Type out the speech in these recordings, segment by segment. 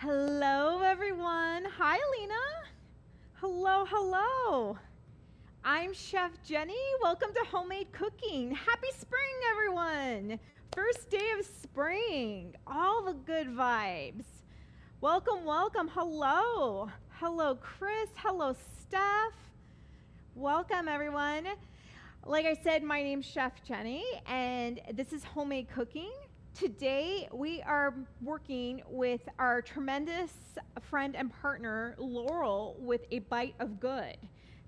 Hello, everyone. Hi, Alina. Hello, hello. I'm Chef Jenny. Welcome to Homemade Cooking. Happy spring, everyone. First day of spring. All the good vibes. Welcome, welcome. Hello. Hello, Chris. Hello, Steph. Welcome, everyone. Like I said, my name's Chef Jenny, and this is Homemade Cooking. Today, we are working with our tremendous friend and partner, Laurel, with A Bite of Good.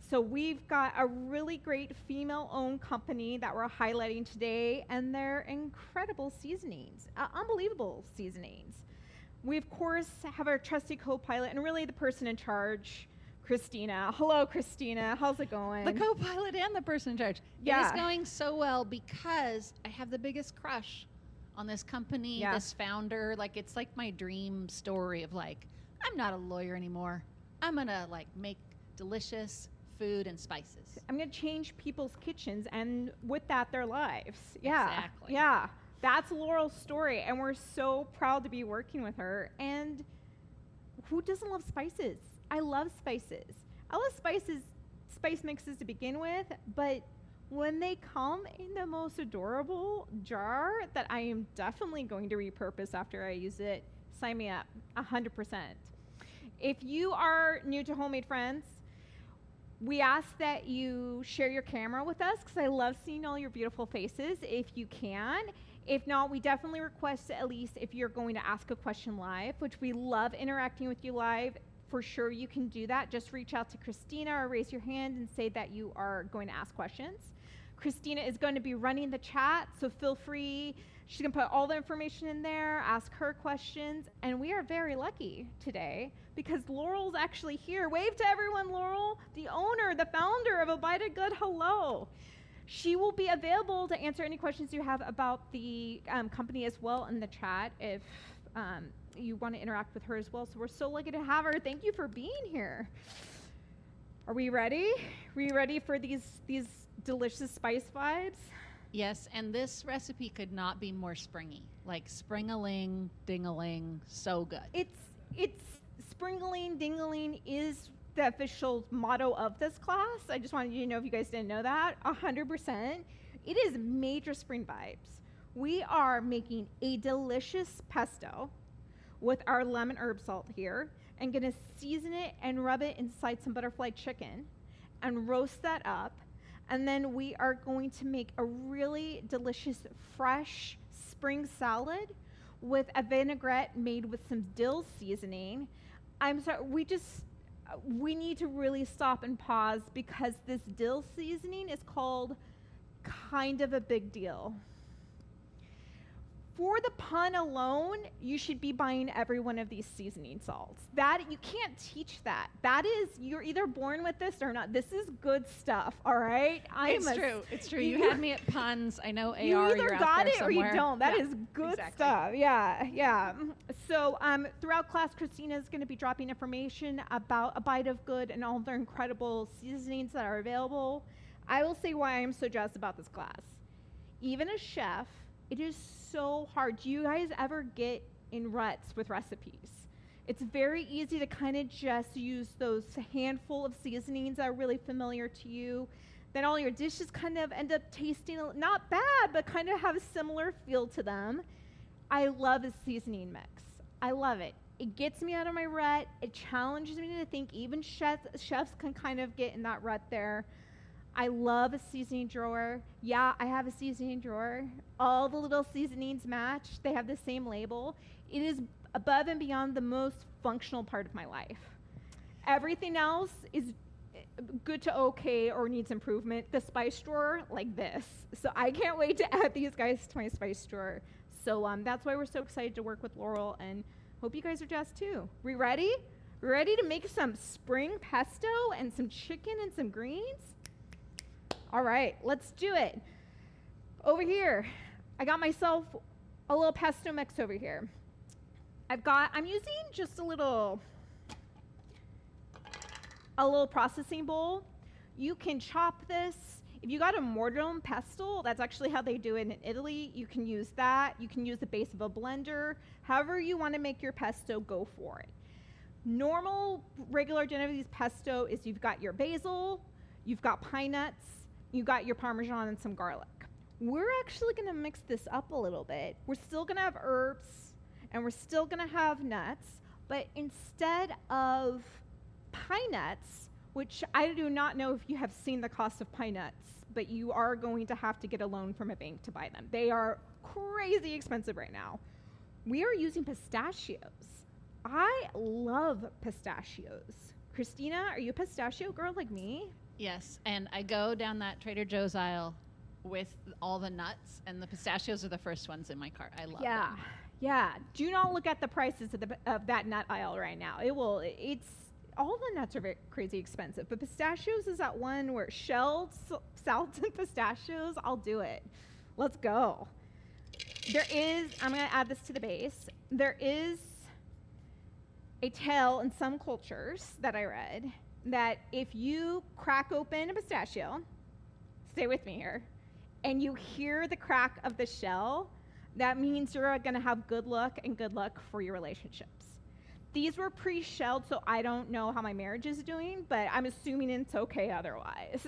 So we've got a really great female-owned company that we're highlighting today, and they're incredible seasonings, unbelievable seasonings. We, of course, have our trusty co-pilot and really the person in charge, Christina. Hello, Christina. How's it going? The co-pilot and the person in charge. Yeah. It is going so well because I have the biggest crush on this company, this founder. Like, it's like my dream story of like, I'm not a lawyer anymore. I'm gonna like make delicious food and spices. I'm gonna change people's kitchens and with that, their lives. Yeah. Exactly. Yeah. That's Laurel's story, and we're so proud to be working with her. And who doesn't love spices? I love spices. I love spice mixes to begin with, but when they come in the most adorable jar that I am definitely going to repurpose after I use it, sign me up, 100%. If you are new to Homemade Friends, we ask that you share your camera with us because I love seeing all your beautiful faces if you can. If not, we definitely request at least if you're going to ask a question live, which we love interacting with you live. For sure, you can do that. Just reach out to Christina or raise your hand and say that you are going to ask questions. Christina is going to be running the chat, so feel free. She's going to put all the information in there, ask her questions, and we are very lucky today because Laurel's actually here. Wave to everyone, Laurel, the owner, the founder of A Bite of Good. Hello. She will be available to answer any questions you have about the company as well in the chat if you want to interact with her as well. So we're so lucky to have her. Thank you for being here. Are we ready? Are we ready for these delicious spice vibes? Yes, and this recipe could not be more springy. Like spring-a-ling, ding-a-ling, so good. It's spring-a-ling, ding-a-ling is the official motto of this class. I just wanted you to know if you guys didn't know that. 100%. It is major spring vibes. We are making a delicious pesto with our lemon herb salt here and gonna season it and rub it inside some butterfly chicken and roast that up. And then we are going to make a really delicious fresh spring salad with a vinaigrette made with some dill seasoning. I'm sorry, we need to really stop and pause because this dill seasoning is called kind of a big deal. For the pun alone, you should be buying every one of these seasoning salts. That you can't teach that. That is, you're either born with this or not. This is good stuff, all right? It's true. It's true. You had me at puns. I know AR. You either got it or you don't. That is good stuff. Yeah, yeah. So throughout class, Christina is going to be dropping information about A Bite of Good and all their incredible seasonings that are available. I will say why I'm so jazzed about this class. Even as chef, it is so hard. Do you guys ever get in ruts with recipes? It's very easy to kind of just use those handful of seasonings that are really familiar to you. Then all your dishes kind of end up tasting not bad, but kind of have a similar feel to them. I love a seasoning mix. I love it. It gets me out of my rut. It challenges me to think. Even chefs can kind of get in that rut there. I love a seasoning drawer. Yeah, I have a seasoning drawer. All the little seasonings match. They have the same label. It is above and beyond the most functional part of my life. Everything else is good to okay or needs improvement. The spice drawer, like this. So I can't wait to add these guys to my spice drawer. So that's why we're so excited to work with Laurel, and hope you guys are jazzed too. We ready? We ready to make some spring pesto and some chicken and some greens? All right, let's do it. Over here, I got myself a little pesto mix over here. I'm using just a little processing bowl. You can chop this. If you got a mortar and pestle, that's actually how they do it in Italy. You can use that. You can use the base of a blender. However you want to make your pesto, go for it. Normal, regular Genovese pesto is you've got your basil, you've got pine nuts, you've got your Parmesan and some garlic. We're actually going to mix this up a little bit. We're still going to have herbs, and we're still going to have nuts, but instead of pine nuts, which I do not know if you have seen the cost of pine nuts, but you are going to have to get a loan from a bank to buy them. They are crazy expensive right now. We are using pistachios. I love pistachios. Christina, are you a pistachio girl like me? Yes, and I go down that Trader Joe's aisle with all the nuts, and the pistachios are the first ones in my cart. I love them. Yeah. Do not look at the prices of that nut aisle right now. It's all the nuts are very crazy expensive, but pistachios is that one where shelled salted pistachios. I'll do it. Let's go. I'm going to add this to the base. There is a tale in some cultures that I read that if you crack open a pistachio, stay with me here, and you hear the crack of the shell, that means you're going to have good luck and good luck for your relationships. These were pre-shelled, so I don't know how my marriage is doing, but I'm assuming it's okay otherwise.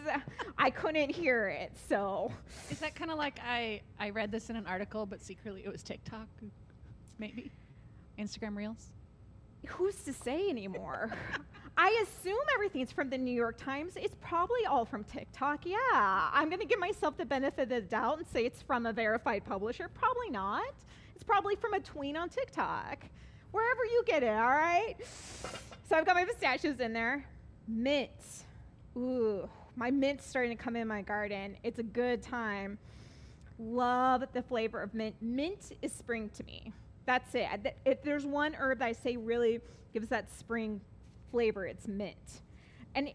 I couldn't hear it, so. Is that kind of like I read this in an article, but secretly it was TikTok, maybe? Instagram Reels? Who's to say anymore? I assume everything's from the New York Times. It's probably all from TikTok. Yeah, I'm going to give myself the benefit of the doubt and say it's from a verified publisher. Probably not. It's probably from a tween on TikTok. Wherever you get it, all right? So I've got my pistachios in there. Mint. Ooh, my mint's starting to come in my garden. It's a good time. Love the flavor of mint. Mint is spring to me. That's it. If there's one herb that I say really gives that spring flavor, it's mint. And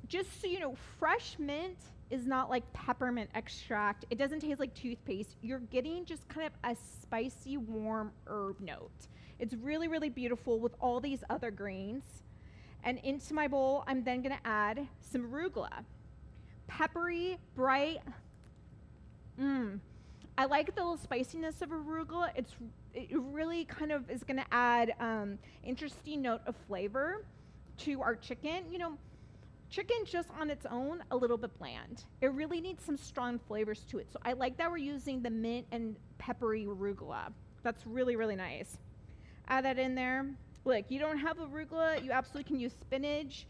just so you know, fresh mint is not like peppermint extract. It doesn't taste like toothpaste. You're getting just kind of a spicy, warm herb note. It's really, really beautiful with all these other grains. And into my bowl, I'm then going to add some arugula. Peppery, bright. I like the little spiciness of arugula. It really kind of is going to add interesting note of flavor to our chicken. You know, chicken just on its own, a little bit bland. It really needs some strong flavors to it. So I like that we're using the mint and peppery arugula. That's really, really nice. Add that in there. Look, you don't have arugula, you absolutely can use spinach.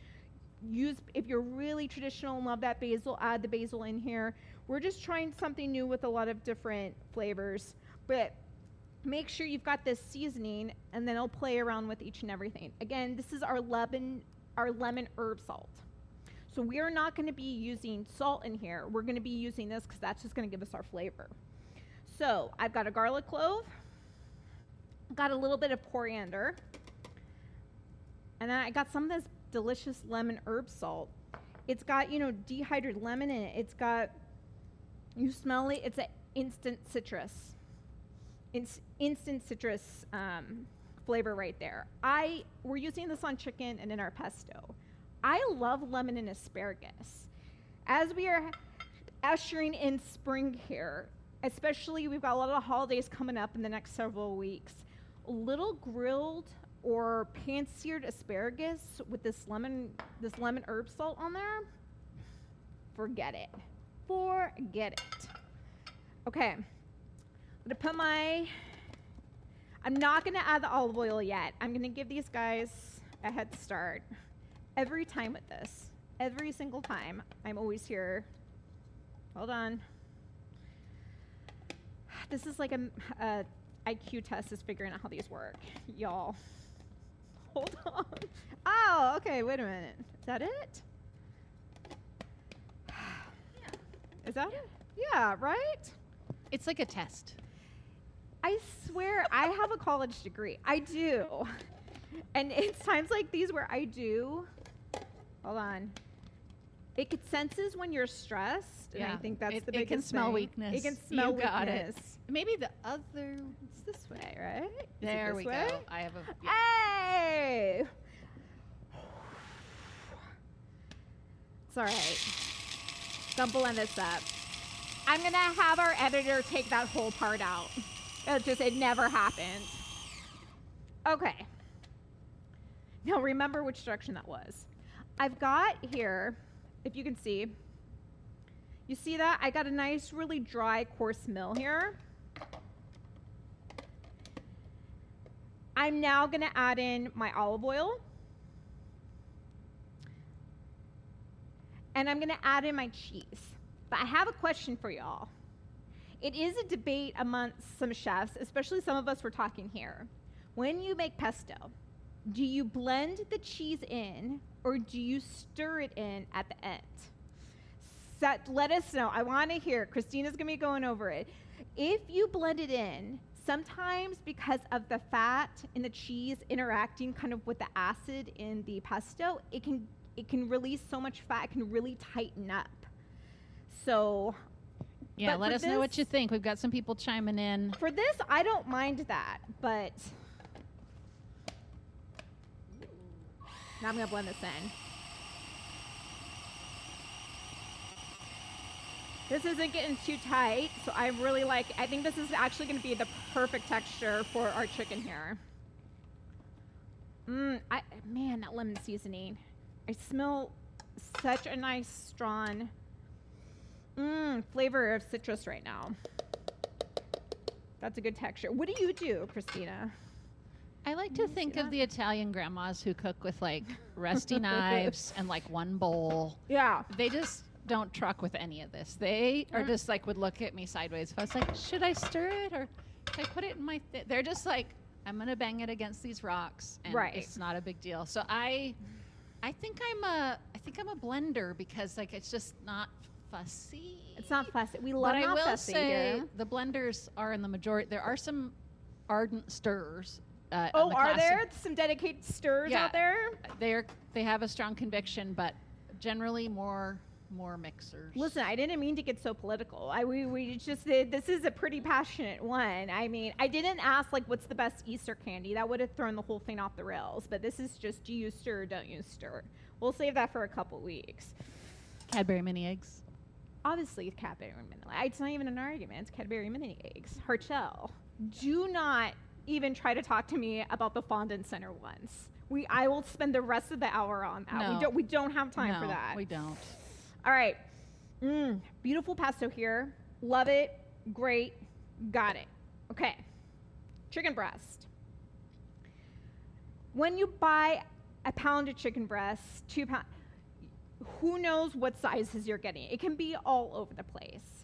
If you're really traditional and love that basil, add the basil in here. We're just trying something new with a lot of different flavors. But make sure you've got this seasoning, and then I'll play around with each and everything. Again, this is our lemon herb salt. So we are not going to be using salt in here. We're going to be using this because that's just going to give us our flavor. So I've got a garlic clove. Got a little bit of coriander, and then I got some of this delicious lemon herb salt. It's got, you know, dehydrated lemon in it. It's got, you smell it, it's an instant citrus. It's instant citrus flavor right there. We're using this on chicken and in our pesto. I love lemon and asparagus. As we are ushering in spring here, especially we've got a lot of holidays coming up in the next several weeks, a little grilled or pan-seared asparagus with this lemon herb salt on there, forget it. Okay, I'm gonna put I'm not gonna add the olive oil yet. I'm gonna give these guys a head start. Every time with this, every single time, I'm always here. Hold on. This is like a IQ test is figuring out how these work, y'all. Hold on. Oh, okay, wait a minute. Is that it? Is that it? Yeah, right? It's like a test. I swear I have a college degree. I do. And it's times like these where I do. Hold on. It senses when you're stressed, and I think that's the biggest thing. It can smell weakness. It can smell weakness. Got it. Maybe the other. It's this way, right? There we go. I have a. Yeah. Hey! It's all right. Gonna blend this up. I'm gonna have our editor take that whole part out. It never happened. Okay. Now remember which direction that was. I've got here, if you can see, you see that? I got a nice, really dry, coarse mill here. I'm now gonna add in my olive oil. And I'm gonna add in my cheese. But I have a question for y'all. It is a debate amongst some chefs, especially some of us we're talking here. When you make pesto, do you blend the cheese in or do you stir it in at the end? Let us know. I want to hear. Christina's going to be going over it. If you blend it in, sometimes because of the fat in the cheese interacting kind of with the acid in the pesto, it can release so much fat, it can really tighten up. So yeah, let us know what you think. We've got some people chiming in. For this, I don't mind that, but now I'm going to blend this in. This isn't getting too tight, so I think this is actually going to be the perfect texture for our chicken here. Man, that lemon seasoning. I smell such a nice, strong flavor of citrus right now. That's a good texture. What do you do, Christina? I like to think of the Italian grandmas who cook with like rusty knives and like one bowl. Yeah. They just don't truck with any of this. They are just like would look at me sideways. If I was like, should I stir it or should I put it in my? They're just like, I'm gonna bang it against these rocks, and it's not a big deal. So I think I'm a blender because like it's just not fussy. It's not fussy. We love not fussy here. But I will say the blenders are in the majority. There are some ardent stirrers. Are there some dedicated stirrers out there? They have a strong conviction, but generally more mixers. Listen, I didn't mean to get so political. We just did. This is a pretty passionate one. I mean, I didn't ask like what's the best Easter candy. That would have thrown the whole thing off the rails. But this is just, do you stir or don't you stir? We'll save that for a couple weeks. Cadbury mini eggs. Obviously, it's Cadbury mini. It's not even an argument. It's Cadbury mini eggs. Harchel, do not even try to talk to me about the fondant center ones. I will spend the rest of the hour on that. No. We don't have time for that. We don't. All right. Beautiful pesto here. Love it. Great. Got it. Okay. Chicken breast. When you buy a pound of chicken breast, 2 pounds, who knows what sizes you're getting? It can be all over the place.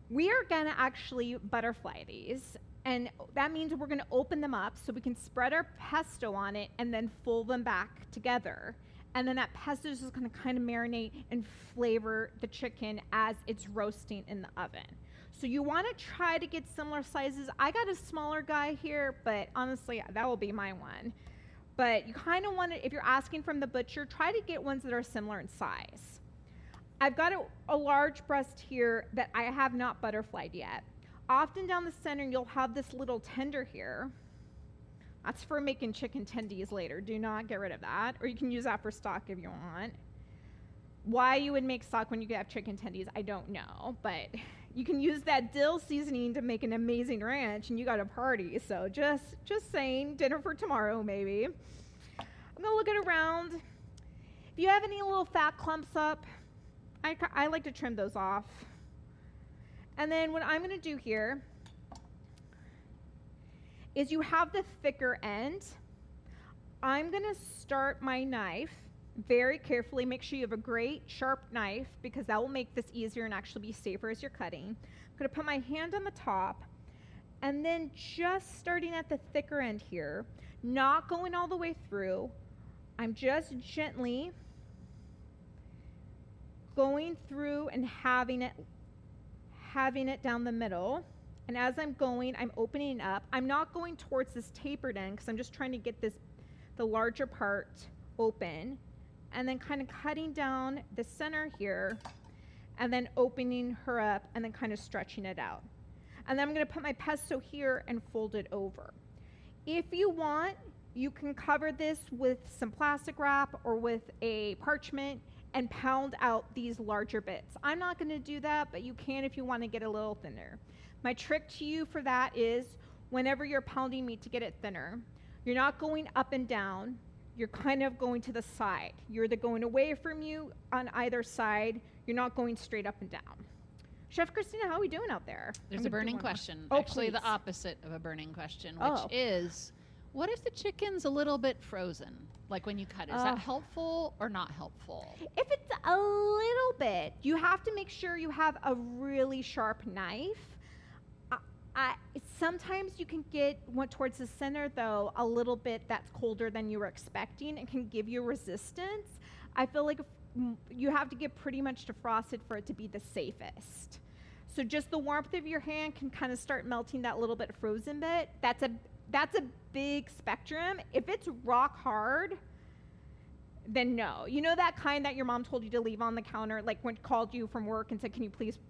We are going to actually butterfly these. And that means we're going to open them up so we can spread our pesto on it and then fold them back together. And then that pesto is just going to kind of marinate and flavor the chicken as it's roasting in the oven. So you want to try to get similar sizes. I got a smaller guy here, but honestly, that will be my one. But you kind of want to, if you're asking from the butcher, try to get ones that are similar in size. I've got a large breast here that I have not butterflied yet. Often down the center, you'll have this little tender here. That's for making chicken tendies later. Do not get rid of that. Or you can use that for stock if you want. Why you would make stock when you have chicken tendies, I don't know. But you can use that dill seasoning to make an amazing ranch, and you got a party. So just saying, dinner for tomorrow, maybe. I'm going to look it around. If you have any little fat clumps up, I like to trim those off. And then what I'm going to do here is you have the thicker end. I'm going to start my knife very carefully. Make sure you have a great sharp knife because that will make this easier and actually be safer as you're cutting. I'm going to put my hand on the top and then just starting at the thicker end here, not going all the way through. I'm just gently going through and having it down the middle. And as I'm going, I'm opening up. I'm not going towards this tapered end because I'm just trying to get the larger part open. And then kind of cutting down the center here and then opening her up and then kind of stretching it out. And then I'm going to put my pesto here and fold it over. If you want, you can cover this with some plastic wrap or with a parchment and pound out these larger bits. I'm not going to do that, but you can if you want to get a little thinner. My trick to you for that is whenever you're pounding meat to get it thinner, you're not going up and down. You're kind of going to the side. You're either going away from you on either side. You're not going straight up and down. Chef Christina, how are we doing out there? There's a burning question. Oh, actually, please. The opposite of a burning question, which is, what if the chicken's a little bit frozen? Like when you cut it, is that helpful or not helpful? If it's a little bit, you have to make sure you have a really sharp knife. Sometimes you can get towards the center, though, a little bit that's colder than you were expecting and can give you resistance. I feel like you have to get pretty much defrosted for it to be the safest. So just the warmth of your hand can kind of start melting that little bit frozen bit. That's a big spectrum. If it's rock hard, then no. You know that kind that your mom told you to leave on the counter, like when called you from work and said, can you please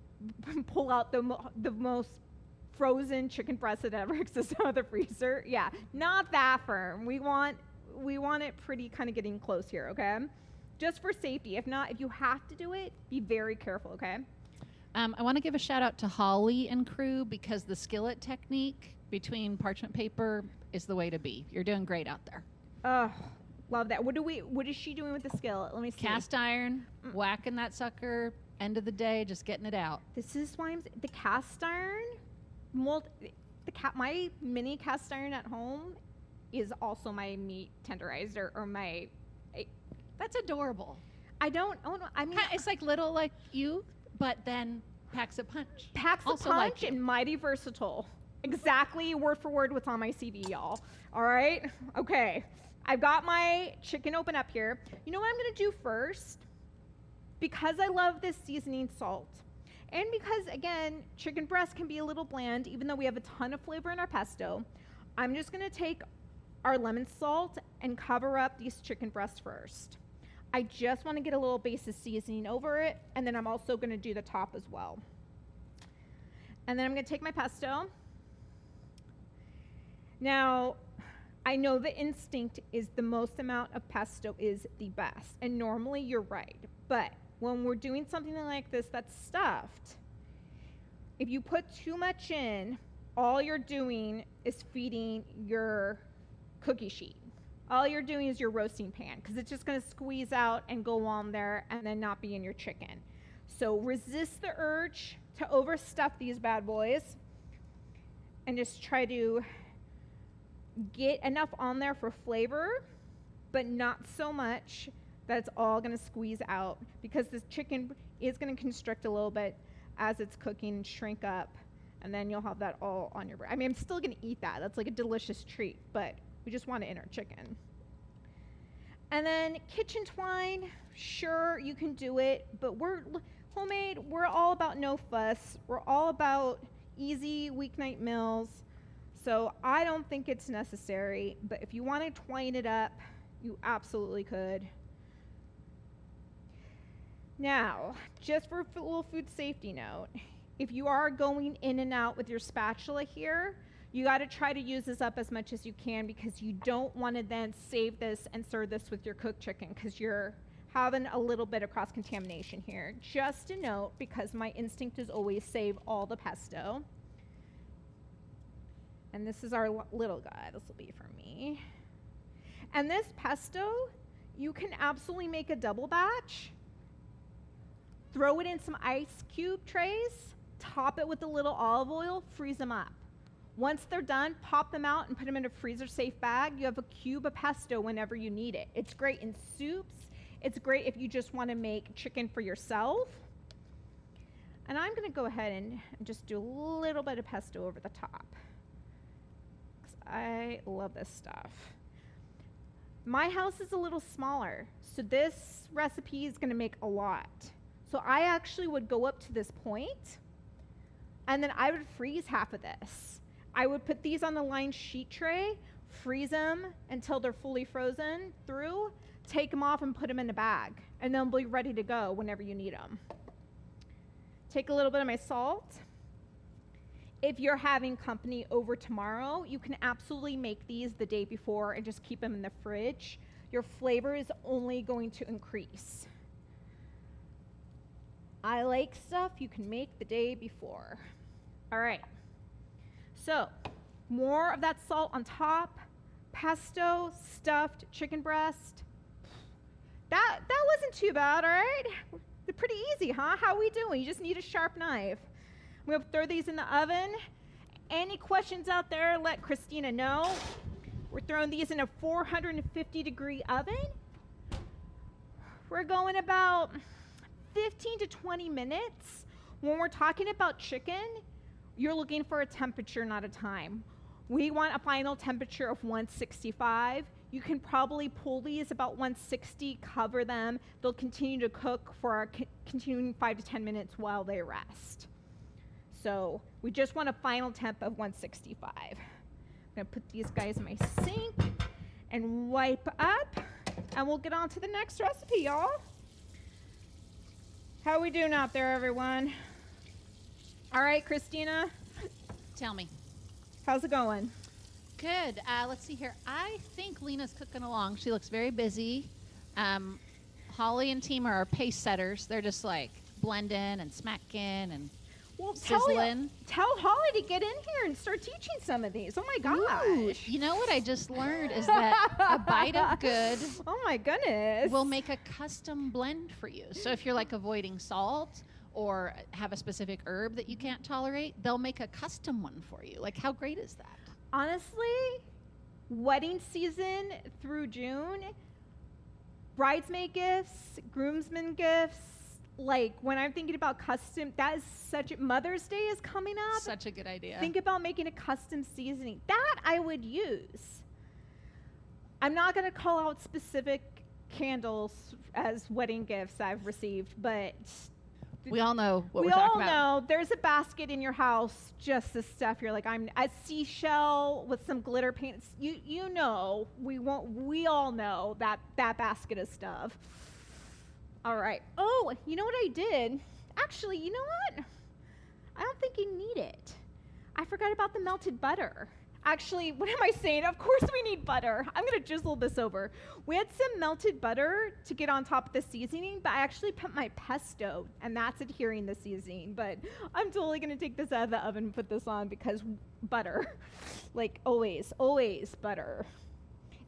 pull out the most frozen chicken breast that ever exists out of the freezer? Yeah, not that firm. We want it pretty kind of getting close here, okay? Just for safety. If not, if you have to do it, be very careful, okay? I want to give a shout out to Holly and crew because the skillet technique between parchment paper is the way to be. You're doing great out there. Oh, love that. What is she doing with the skillet? Let me see. Cast iron, whacking that sucker, end of the day, just getting it out. This is why the cast iron, my mini cast iron at home is also my meat tenderizer or my... That's adorable. I mean... It's like little like you, but then packs a punch. Packs a punch and mighty versatile. Exactly word for word what's on my CV, y'all. All right? Okay. I've got my chicken open up here. You know what I'm going to do first? Because I love this seasoning salt, and because, again, chicken breast can be a little bland, even though we have a ton of flavor in our pesto, I'm just going to take our lemon salt and cover up these chicken breasts first. I just want to get a little base of seasoning over it, and then I'm also going to do the top as well. And then I'm going to take my pesto. Now, I know the instinct is the most amount of pesto is the best, and normally you're right, but when we're doing something like this that's stuffed, if you put too much in, all you're doing is feeding your cookie sheet. All you're doing is your roasting pan, because it's just going to squeeze out and go on there and then not be in your chicken. So resist the urge to overstuff these bad boys and just try to get enough on there for flavor, but not so much that it's all going to squeeze out, because this chicken is going to constrict a little bit as it's cooking and shrink up, and then you'll have that all on your bread. I mean, I'm still going to eat that. That's like a delicious treat, but we just want it in our chicken. And then kitchen twine, sure, you can do it, but we're homemade. We're all about no fuss. We're all about easy weeknight meals. So I don't think it's necessary, but if you want to twine it up, you absolutely could. Now, just for a little food safety note, if you are going in and out with your spatula here, you got to try to use this up as much as you can, because you don't want to then save this and serve this with your cooked chicken, because you're having a little bit of cross-contamination here. Just a note, because my instinct is always save all the pesto. And this is our little guy. This will be for me. And this pesto, you can absolutely make a double batch. Throw it in some ice cube trays, top it with a little olive oil, freeze them up. Once they're done, pop them out and put them in a freezer-safe bag. You have a cube of pesto whenever you need it. It's great in soups. It's great if you just want to make chicken for yourself. And I'm going to go ahead and just do a little bit of pesto over the top, because I love this stuff. My house is a little smaller, so this recipe is going to make a lot. So I actually would go up to this point, and then I would freeze half of this. I would put these on the lined sheet tray, freeze them until they're fully frozen through, take them off and put them in a bag, and they'll be ready to go whenever you need them. Take a little bit of my salt. If you're having company over tomorrow, you can absolutely make these the day before and just keep them in the fridge. Your flavor is only going to increase. I like stuff you can make the day before. All right. So, more of that salt on top. Pesto, stuffed chicken breast. That wasn't too bad, all right? They're pretty easy, huh? How are we doing? You just need a sharp knife. I'm going to throw these in the oven. Any questions out there, let Christina know. We're throwing these in a 450-degree oven. We're going about 15 to 20 minutes. When we're talking about chicken, you're looking for a temperature, not a time. We want a final temperature of 165. You can probably pull these about 160, cover them. They'll continue to cook for our continuing 5 to 10 minutes while they rest. So we just want a final temp of 165. I'm gonna put these guys in my sink and wipe up, and we'll get on to the next recipe, y'all. How we doing out there, everyone? All right, Christina? Tell me. How's it going? Good. Let's see here. I think Lena's cooking along. She looks very busy. Holly and team are our pace setters. They're just like blending and smacking and sizzling. Tell Holly to get in here and start teaching some of these. Oh my gosh. Ooh, you know what I just learned is that a bite of good oh my goodness will make a custom blend for you. So if you're like avoiding salt or have a specific herb that you can't tolerate, they'll make a custom one for you. Like, how great is that? Honestly, wedding season through June, bridesmaid gifts, groomsmen gifts, like when I'm thinking about custom, that is Mother's Day is coming up. Such a good idea. Think about making a custom seasoning. That I would use. I'm not going to call out specific candles as wedding gifts I've received, but we all know what we're talking about. We all know there's a basket in your house, just this stuff. You're like, I'm a seashell with some glitter paint. You know, we all know that basket of stuff. All right. Oh, you know what I did? Actually, you know what? I don't think you need it. I forgot about the melted butter. Actually, what am I saying? Of course we need butter. I'm going to drizzle this over. We had some melted butter to get on top of the seasoning, but I actually put my pesto, and that's adhering the seasoning. But I'm totally going to take this out of the oven and put this on because butter. Like always butter.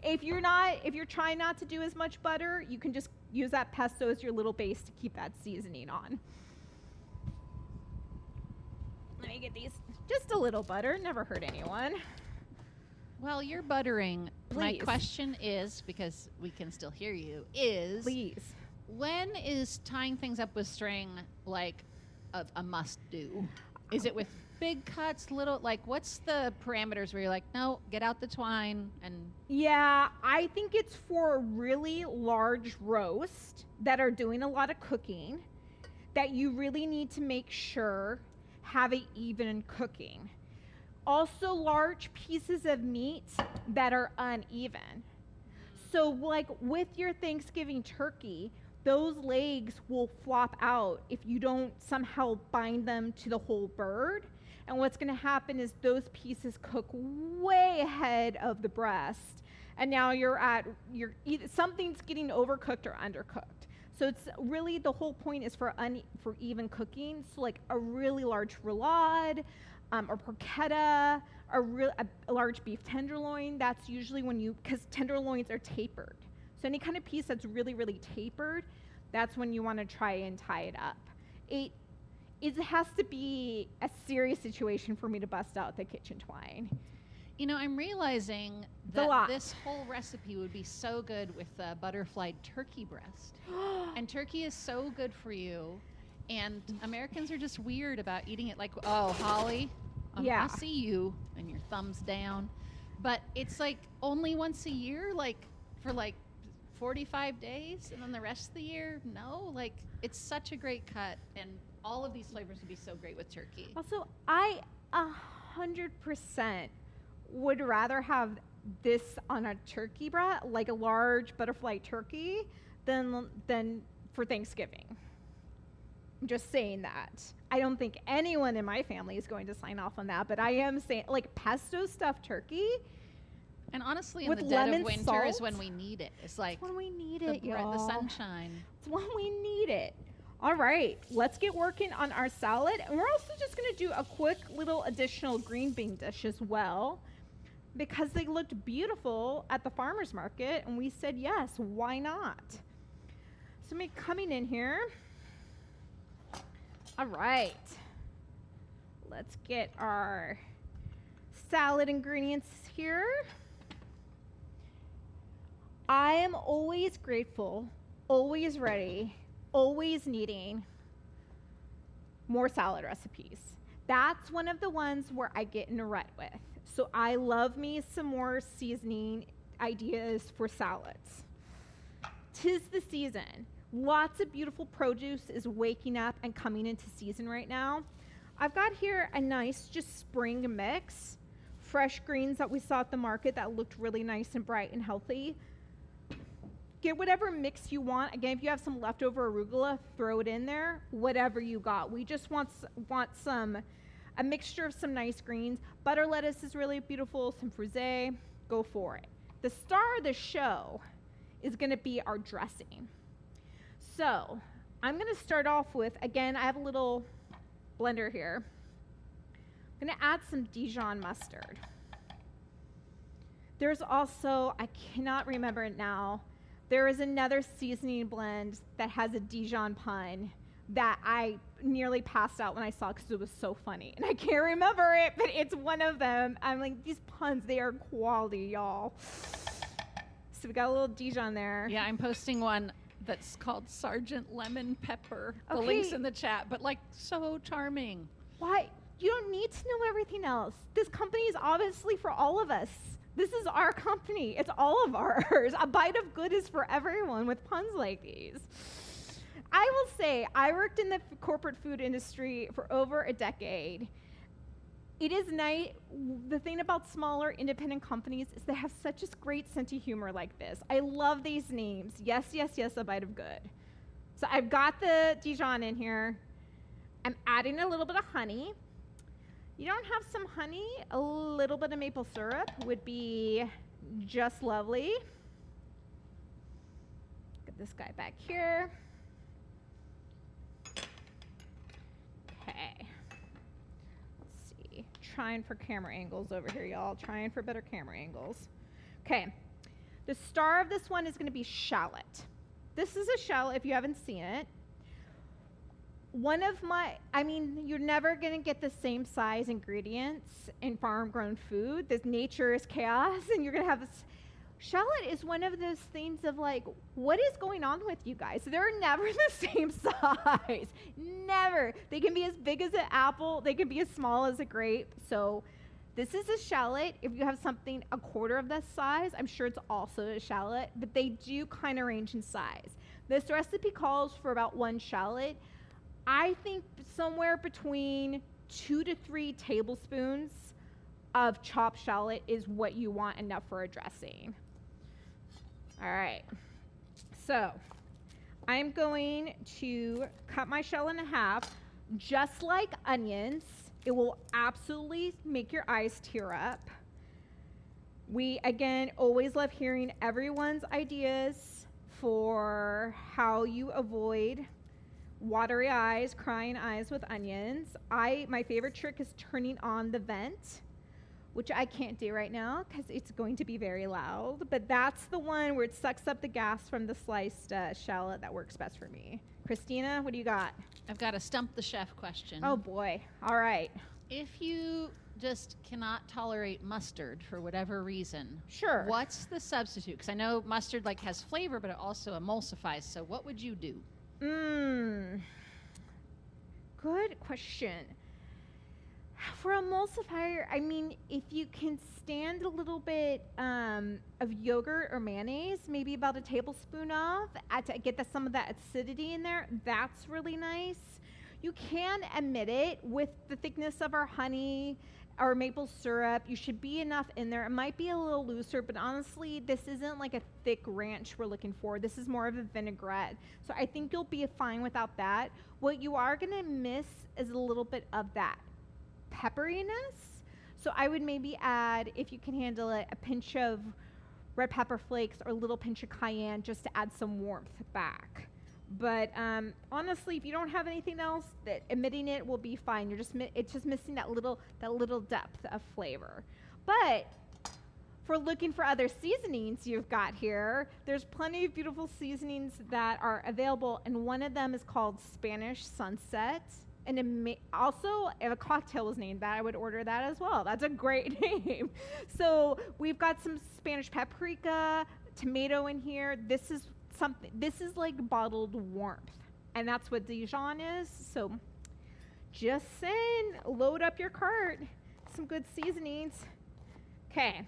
If you're trying not to do as much butter, you can just use that pesto as your little base to keep that seasoning on. Let me get these. Just a little butter, never hurt anyone. While you're buttering, Please. My question is, because we can still hear you, is Please. When is tying things up with string like a must-do? Is it with big cuts, little, like what's the parameters where you're like, no, get out the twine and... Yeah, I think it's for really large roast that are doing a lot of cooking that you really need to make sure have an even cooking. Also large pieces of meat that are uneven. So like with your Thanksgiving turkey, those legs will flop out if you don't somehow bind them to the whole bird. And what's going to happen is those pieces cook way ahead of the breast. And now either something's getting overcooked or undercooked. So it's really, the whole point is for even cooking. So like a really large roulade, or porchetta, a large beef tenderloin, that's usually because tenderloins are tapered. So any kind of piece that's really, really tapered, that's when you want to try and tie it up. It has to be a serious situation for me to bust out the kitchen twine. You know, I'm realizing that this whole recipe would be so good with butterfly turkey breast. And turkey is so good for you. And Americans are just weird about eating it like, oh, Holly, I see you, and your thumbs down. But it's like only once a year, like for like 45 days, and then the rest of the year, no. Like, it's such a great cut, and all of these flavors would be so great with turkey. Also, I 100% would rather have this on a turkey breast, like a large butterfly turkey, than for Thanksgiving. I'm just saying that. I don't think anyone in my family is going to sign off on that, but I am saying, like, pesto stuffed turkey. And honestly, in with the dead of lemon winter is salt, when we need it. It's like when we need it, the sunshine. It's when we need it. All right, let's get working on our salad. And we're also just going to do a quick little additional green bean dish as well, because they looked beautiful at the farmer's market, and we said, yes, why not? So coming in here. All right, let's get our salad ingredients here. I am always grateful, always ready, always needing more salad recipes. That's one of the ones where I get in a rut with. So I love me some more seasoning ideas for salads. 'Tis the season. Lots of beautiful produce is waking up and coming into season right now. I've got here a nice just spring mix. Fresh greens that we saw at the market that looked really nice and bright and healthy. Get whatever mix you want. Again, if you have some leftover arugula, throw it in there. Whatever you got. We just want a mixture of some nice greens. Butter lettuce is really beautiful. Some frisee. Go for it. The star of the show is going to be our dressing. So I'm going to start off with, again, I have a little blender here. I'm going to add some Dijon mustard. There's also, I cannot remember it now, there is another seasoning blend that has a Dijon pun that I nearly passed out when I saw because it was so funny. And I can't remember it, but it's one of them. I'm like, these puns, they are quality, y'all. So we got a little Dijon there. Yeah, I'm posting one that's called Sergeant Lemon Pepper. The Okay. link's in the chat, but like so charming. Why? You don't need to know everything else. This company is obviously for all of us. This is our company. It's all of ours. A bite of good is for everyone with puns like these. I will say, I worked in the corporate food industry for over a decade. It is nice. The thing about smaller independent companies is they have such a great sense of humor like this. I love these names. Yes, yes, yes, a bite of good. So I've got the Dijon in here. I'm adding a little bit of honey. You don't have some honey, a little bit of maple syrup would be just lovely. Get this guy back here. Okay. Let's see. Trying for camera angles over here, y'all. Trying for better camera angles. Okay. The star of this one is going to be shallot. This is a shallot if you haven't seen it. You're never going to get the same size ingredients in farm-grown food. This nature is chaos, and you're going to have this. Shallot is one of those things of like, what is going on with you guys? They're never the same size. Never. They can be as big as an apple. They can be as small as a grape. So this is a shallot. If you have something a quarter of this size, I'm sure it's also a shallot, but they do kind of range in size. This recipe calls for about 1 shallot. I think somewhere between 2 to 3 tablespoons of chopped shallot is what you want enough for a dressing. All right. So I'm going to cut my shallot in half. Just like onions, it will absolutely make your eyes tear up. We, again, always love hearing everyone's ideas for how you avoid watery eyes, crying eyes with onions. My favorite trick is turning on the vent, which I can't do right now because it's going to be very loud. But that's the one where it sucks up the gas from the sliced shallot that works best for me. Christina, what do you got? I've got a stump the chef question. Oh boy. All right. If you just cannot tolerate mustard for whatever reason, sure. What's the substitute? Because I know mustard like has flavor, but it also emulsifies. So what would you do? Good question. For emulsifier, I mean, if you can stand a little bit of yogurt or mayonnaise, maybe about a tablespoon of, to get some of that acidity in there, that's really nice. You can emit it with the thickness of our honey or maple syrup. You should be enough in there. It might be a little looser, but honestly, this isn't like a thick ranch we're looking for. This is more of a vinaigrette. So I think you'll be fine without that. What you are going to miss is a little bit of that pepperiness. So I would maybe add, if you can handle it, a pinch of red pepper flakes or a little pinch of cayenne just to add some warmth back. But honestly, if you don't have anything else, that omitting it will be fine. It's just missing that little depth of flavor. But for looking for other seasonings you've got here, there's plenty of beautiful seasonings that are available, and one of them is called Spanish Sunset. And also, if a cocktail was named that, I would order that as well. That's a great name. So we've got some Spanish paprika, tomato in here. This is like bottled warmth, and that's what Dijon is. So just saying, load up your cart. Some good seasonings. Okay.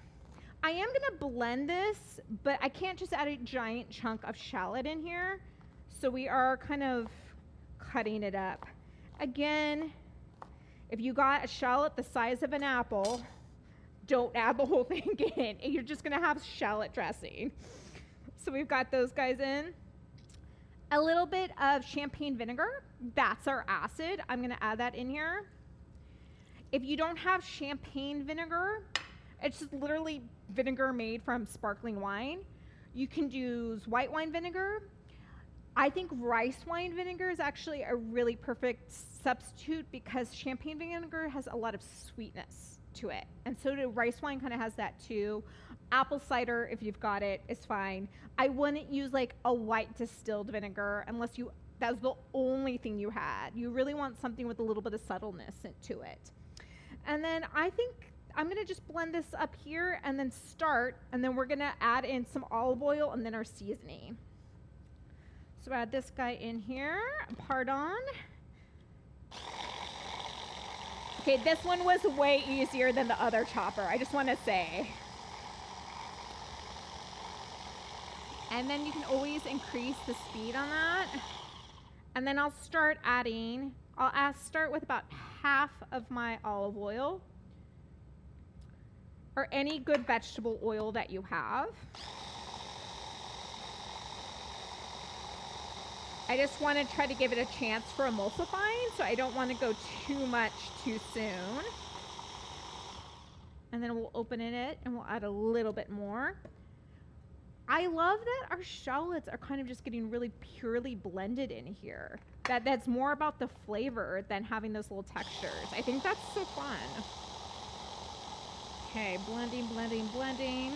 I am going to blend this, but I can't just add a giant chunk of shallot in here. So we are kind of cutting it up. Again, if you got a shallot the size of an apple, don't add the whole thing in. You're just going to have shallot dressing. So we've got those guys in. A little bit of champagne vinegar. That's our acid. I'm going to add that in here. If you don't have champagne vinegar, it's just literally vinegar made from sparkling wine. You can use white wine vinegar. I think rice wine vinegar is actually a really perfect substitute because champagne vinegar has a lot of sweetness to it. And so rice wine kind of has that too. Apple cider, if you've got it, is fine. I wouldn't use like a white distilled vinegar unless that's the only thing you had. You really want something with a little bit of subtleness to it. And then I think I'm going to just blend this up here and then and then we're going to add in some olive oil and then our seasoning. So add this guy in here, pardon. Okay, this one was way easier than the other chopper, I just want to say. And then you can always increase the speed on that. And then I'll start adding, start with about half of my olive oil or any good vegetable oil that you have. I just want to try to give it a chance for emulsifying, so I don't want to go too much too soon. And then we'll open it and we'll add a little bit more. I love that our shallots are kind of just getting really purely blended in here. That's more about the flavor than having those little textures. I think that's so fun. Okay, blending, blending, blending.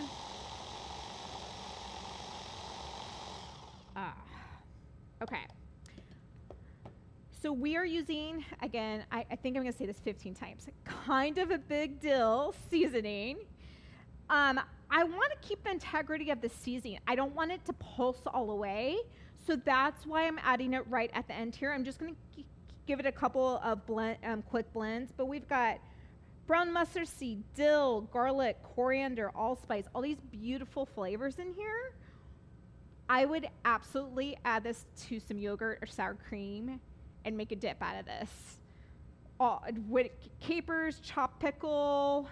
Okay. So we are using, again, I think I'm going to say this 15 times, kind of a big dill seasoning. I want to keep the integrity of the seasoning. I don't want it to pulse all the way. So that's why I'm adding it right at the end here. I'm just going to give it a couple of quick blends. But we've got brown mustard seed, dill, garlic, coriander, allspice, all these beautiful flavors in here. I would absolutely add this to some yogurt or sour cream and make a dip out of this. With capers, chopped pickle,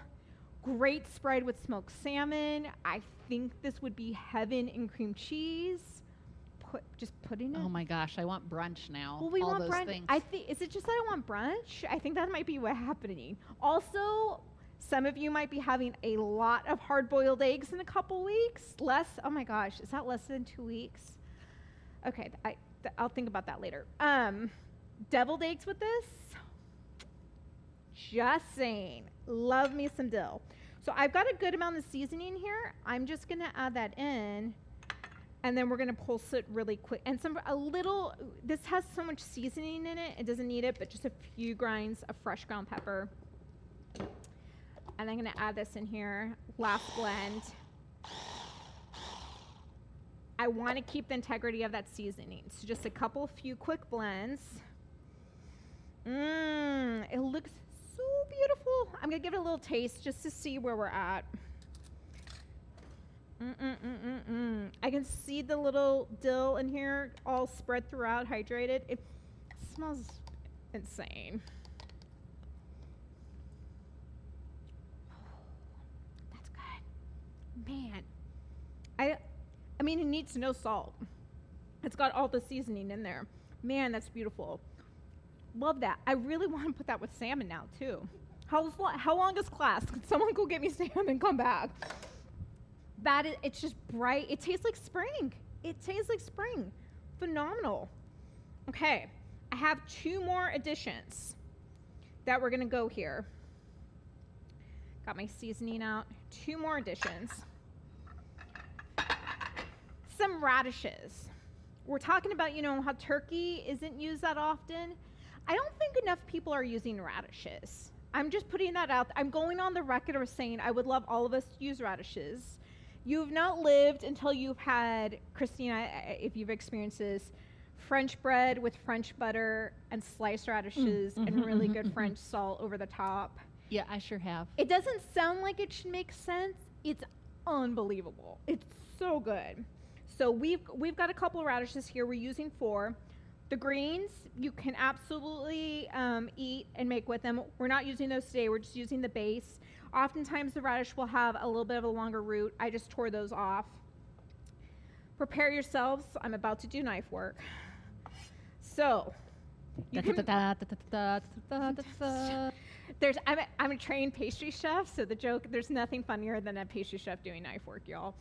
great spread with smoked salmon. I think this would be heaven in cream cheese. Just putting it. Oh my gosh, I want brunch now. Well, we all want those brunch. Things. Is it just that I want brunch? I think that might be what's happening. Also, some of you might be having a lot of hard-boiled eggs in a couple weeks. Oh my gosh, is that less than 2 weeks? Okay, I'll think about that later. Deviled eggs with this? Just saying. Love me some dill. So I've got a good amount of seasoning here. I'm just going to add that in, and then we're going to pulse it really quick. And this has so much seasoning in it, it doesn't need it, but just a few grinds of fresh ground pepper. And I'm going to add this in here. Last blend. I want to keep the integrity of that seasoning. So just a few quick blends. It looks so beautiful. I'm going to give it a little taste just to see where we're at. I can see the little dill in here all spread throughout, hydrated. It smells insane. That's good. Man. I mean, it needs no salt. It's got all the seasoning in there. Man, that's beautiful. Love that. I really want to put that with salmon now, too. How long is class? Could someone go get me salmon and come back? It's just bright. It tastes like spring. It tastes like spring. Phenomenal. Okay, I have 2 more additions that we're gonna go here. Got my seasoning out. 2 more additions. Some radishes. We're talking about, how turkey isn't used that often. I don't think enough people are using radishes. I'm just putting that out. I'm going on the record of saying I would love all of us to use radishes. You've not lived until you've had, Christina, if you've experienced this, French bread with French butter and sliced radishes and really good French salt over the top. Yeah, I sure have. It doesn't sound like it should make sense. It's unbelievable. It's so good. So we've got a couple of radishes here. We're using 4. The greens you can absolutely eat and make with them. We're not using those today. We're just using the base. Oftentimes the radish will have a little bit of a longer root. I just tore those off. Prepare yourselves. I'm about to do knife work. So I'm a trained pastry chef, so there's nothing funnier than a pastry chef doing knife work, y'all.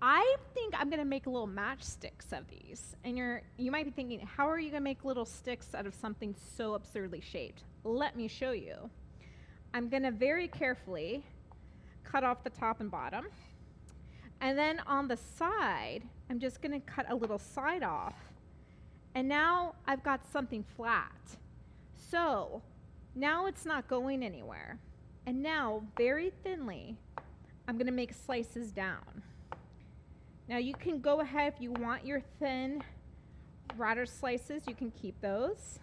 I think I'm gonna make little matchsticks of these, and you might be thinking, how are you gonna make little sticks out of something so absurdly shaped? Let me show you. I'm gonna very carefully cut off the top and bottom, and then on the side, I'm just gonna cut a little side off, and now I've got something flat. So now it's not going anywhere, and now very thinly, I'm gonna make slices down. Now you can go ahead if you want your thin radish slices, you can keep those.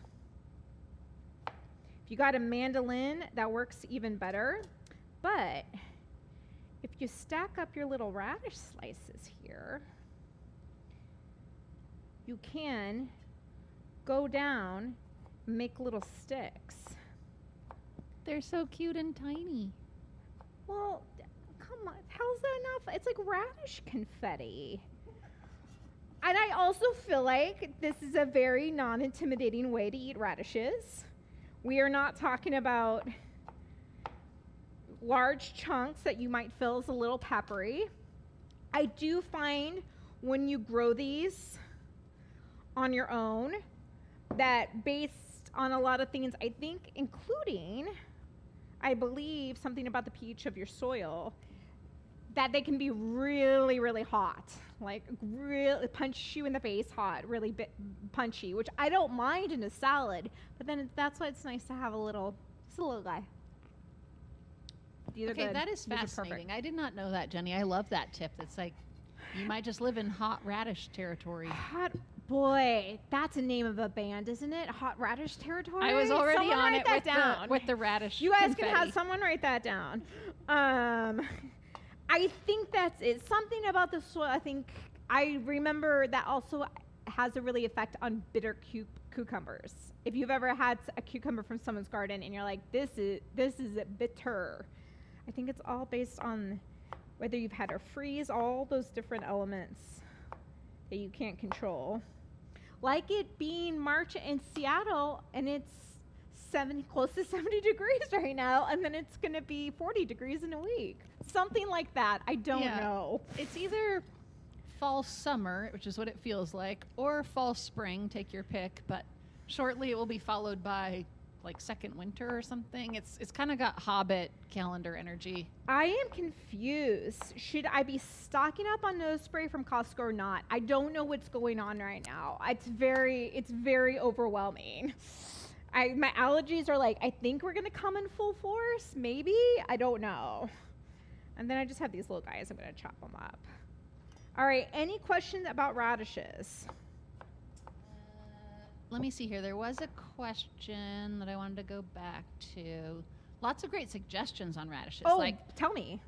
If you got a mandolin, that works even better. But if you stack up your little radish slices here, you can go down and make little sticks. They're so cute and tiny. Well, come on, how's that enough? It's like radish confetti. And I also feel like this is a very non-intimidating way to eat radishes. We are not talking about large chunks that you might feel is a little peppery. I do find when you grow these on your own that based on a lot of things, I think including, I believe, something about the pH of your soil, that they can be really, really hot, like really punch you in the face hot, really punchy, which I don't mind in a salad, but then that's why it's nice to have just a little guy. Okay, that is fascinating. I did not know that, Jenny. I love that tip. It's like you might just live in hot radish territory. Hot boy, that's a name of a band, isn't it? Hot Radish Territory. I was already on it with the radish. You guys confetti. can have someone write that down. I think that's it. Something about the soil. I remember that also has a really effect on bitter cucumbers. If you've ever had a cucumber from someone's garden and you're like, this is bitter, I think it's all based on whether you've had a freeze, all those different elements that you can't control. Like it being March in Seattle, and it's close to 70 degrees right now, and then it's going to be 40 degrees in a week. Something like that. I don't know. It's either fall summer, which is what it feels like, or fall spring, take your pick, but shortly it will be followed by like second winter or something. It's kind of got Hobbit calendar energy. I am confused. Should I be stocking up on nose spray from Costco or not? I don't know what's going on right now. It's very overwhelming. My allergies are like, I think we're gonna come in full force. Maybe, I don't know. And then I just have these little guys. I'm gonna chop them up. All right, any questions about radishes? Let me see here. There was a question that I wanted to go back to. Lots of great suggestions on radishes. Oh, tell me.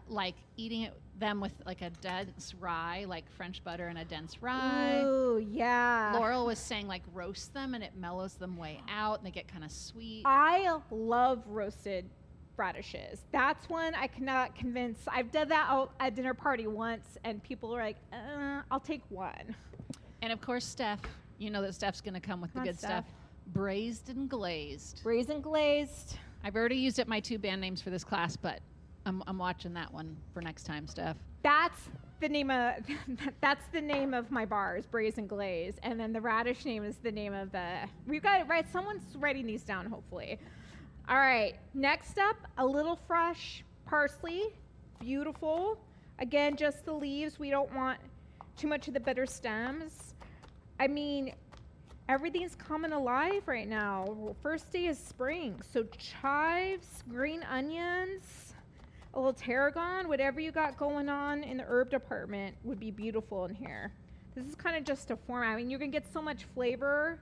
Like eating them with like a dense rye, like French butter and a dense rye. Oh, yeah. Laurel was saying like roast them and it mellows them way out and they get kind of sweet. I love roasted radishes. That's one I cannot convince. I've done that out at dinner party once and people are like, I'll take one. And of course, Steph, you know that Steph's going to come with the good stuff. Braised and glazed. Braised and glazed. I've already used up my 2 band names for this class, but I'm watching that one for next time, Steph. That's the name of, that's the name of my bars, Braise and Glaze. And then the radish name is the name of the, we've got it right. Someone's writing these down, hopefully. All right, next up, a little fresh parsley. Beautiful. Again, just the leaves. We don't want too much of the bitter stems. I mean, everything's coming alive right now. First day is spring. So chives, green onions, a little tarragon, whatever you got going on in the herb department would be beautiful in here. This is kind of just a format. I mean, you're going to get so much flavor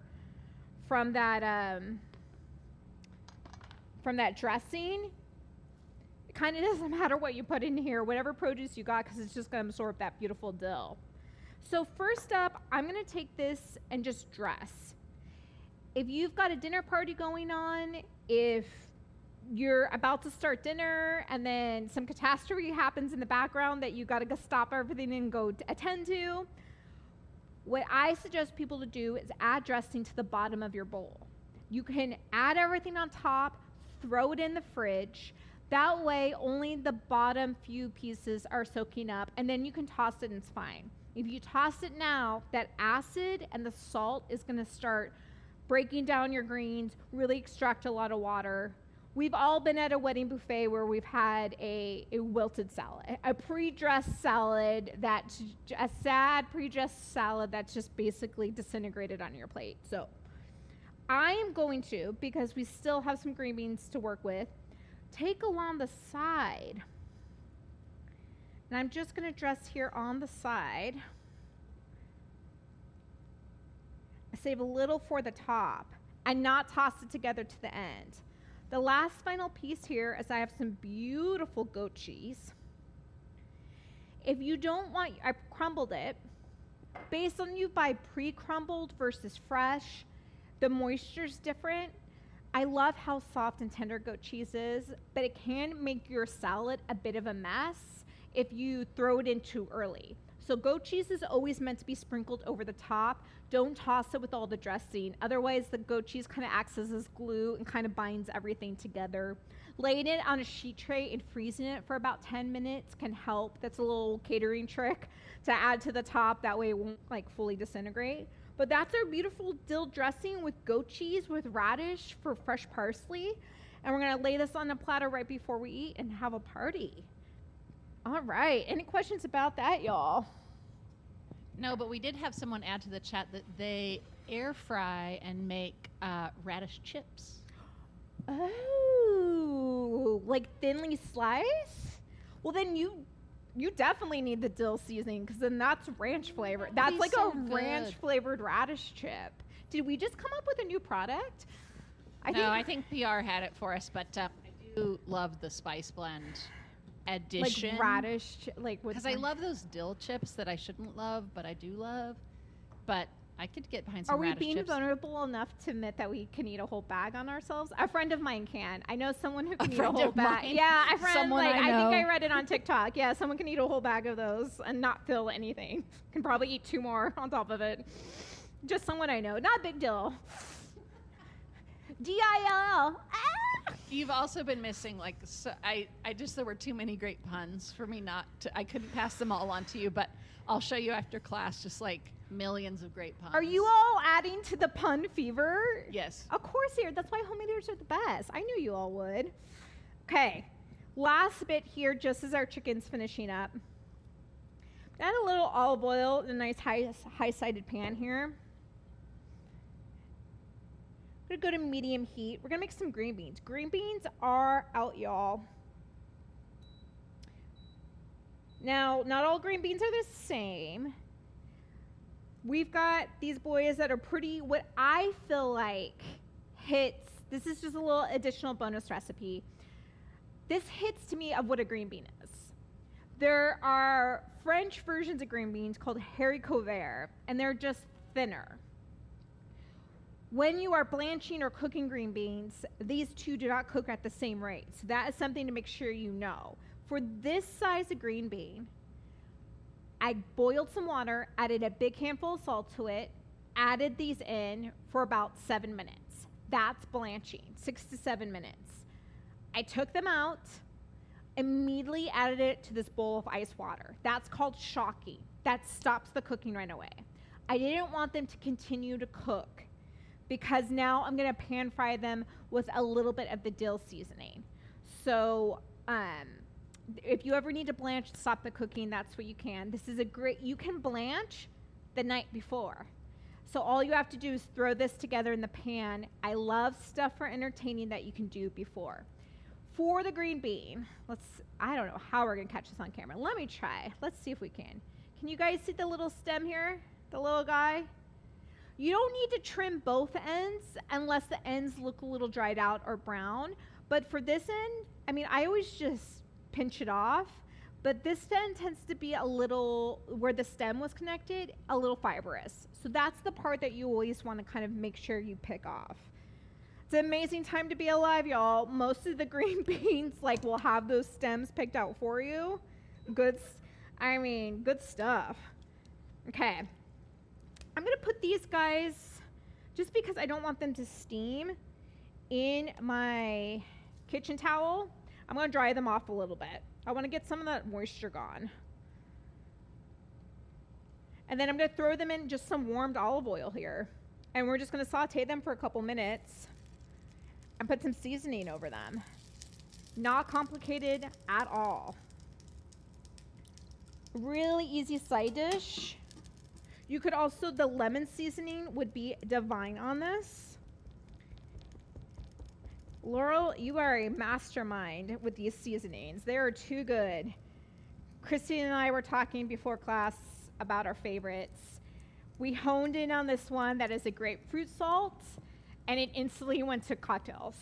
from that dressing. It kind of doesn't matter what you put in here, whatever produce you got, because it's just going to absorb that beautiful dill. So first up, I'm going to take this and just dress. If you've got a dinner party going on, if you're about to start dinner and then some catastrophe happens in the background that you got to stop everything and go attend to, what I suggest people to do is add dressing to the bottom of your bowl. You can add everything on top, throw it in the fridge. That way, only the bottom few pieces are soaking up, and then you can toss it and it's fine. If you toss it now, that acid and the salt is going to start breaking down your greens, really extract a lot of water. We've all been at a wedding buffet where we've had a wilted salad, a pre-dressed salad, that's a sad pre-dressed salad that's just basically disintegrated on your plate. So I am going to, because we still have some green beans to work with, take along the side. And I'm just going to dress here on the side. Save a little for the top and not toss it together to the end. The last final piece here is I have some beautiful goat cheese. If you don't want, I crumbled it. Based on you buy pre-crumbled versus fresh, the moisture's different. I love how soft and tender goat cheese is, but it can make your salad a bit of a mess if you throw it in too early. So goat cheese is always meant to be sprinkled over the top. Don't toss it with all the dressing. Otherwise, the goat cheese kind of acts as this glue and kind of binds everything together. Laying it on a sheet tray and freezing it for about 10 minutes can help. That's a little catering trick to add to the top. That way it won't like fully disintegrate. But that's our beautiful dill dressing with goat cheese with radish for fresh parsley. And we're going to lay this on a platter right before we eat and have a party. All right. Any questions about that, y'all? No, but we did have someone add to the chat that they air fry and make radish chips. Oh, like thinly sliced? Well, then you definitely need the dill seasoning, because then that's ranch flavor. That's like so a ranch flavored radish chip. Did we just come up with a new product? I think PR had it for us, but I do love the spice blend addition. Like radish, like with. Because I love those dill chips that I shouldn't love, but I do love. But I could get behind some radish chips. Are we being vulnerable enough to admit that we can eat a whole bag on ourselves? A friend of mine can. I know someone who can eat a whole bag. Yeah, a friend. Someone like I think I read it on TikTok. Yeah, someone can eat a whole bag of those and not feel anything. Can probably eat 2 more on top of it. Just someone I know. Not a big deal. DIL. You've also been missing, like, so there were too many great puns for me not to, I couldn't pass them all on to you, but I'll show you after class, just like millions of great puns. Are you all adding to the pun fever? Yes. Of course, here. That's why homemakers are the best. I knew you all would. Okay. Last bit here, just as our chicken's finishing up. Add a little olive oil in a nice high-sided pan here. I'm going to go to medium heat. We're going to make some green beans. Green beans are out, y'all. Now, not all green beans are the same. We've got these boys that are pretty, what I feel like hits, this is just a little additional bonus recipe. This hits to me of what a green bean is. There are French versions of green beans called haricots verts, and they're just thinner. When you are blanching or cooking green beans, these two do not cook at the same rate. So that is something to make sure you know. For this size of green bean, I boiled some water, added a big handful of salt to it, added these in for about 7 minutes. That's blanching, 6 to 7 minutes. I took them out. immediately added it to this bowl of ice water. That's called shocking. That stops the cooking right away. I didn't want them to continue to cook because now I'm going to pan fry them with a little bit of the dill seasoning. So if you ever need to blanch to stop the cooking, that's what you can. This is you can blanch the night before. So all you have to do is throw this together in the pan. I love stuff for entertaining that you can do before. For the green bean, I don't know how we're going to catch this on camera. Let me try. Let's see if we can. Can you guys see the little stem here? The little guy? You don't need to trim both ends unless the ends look a little dried out or brown. But for this end, I mean, I always just pinch it off. But this end tends to be a little, where the stem was connected, a little fibrous. So that's the part that you always want to kind of make sure you pick off. It's an amazing time to be alive, y'all. Most of the green beans will have those stems picked out for you. Good stuff. Okay. I'm going to put these guys, just because I don't want them to steam, in my kitchen towel. I'm going to dry them off a little bit. I want to get some of that moisture gone. And then I'm going to throw them in just some warmed olive oil here. And we're just going to saute them for a couple minutes and put some seasoning over them. Not complicated at all. Really easy side dish. You could also, the lemon seasoning would be divine on this. Laurel, you are a mastermind with these seasonings. They are too good. Christine and I were talking before class about our favorites. We honed in on this one that is a grapefruit salt, and it instantly went to cocktails.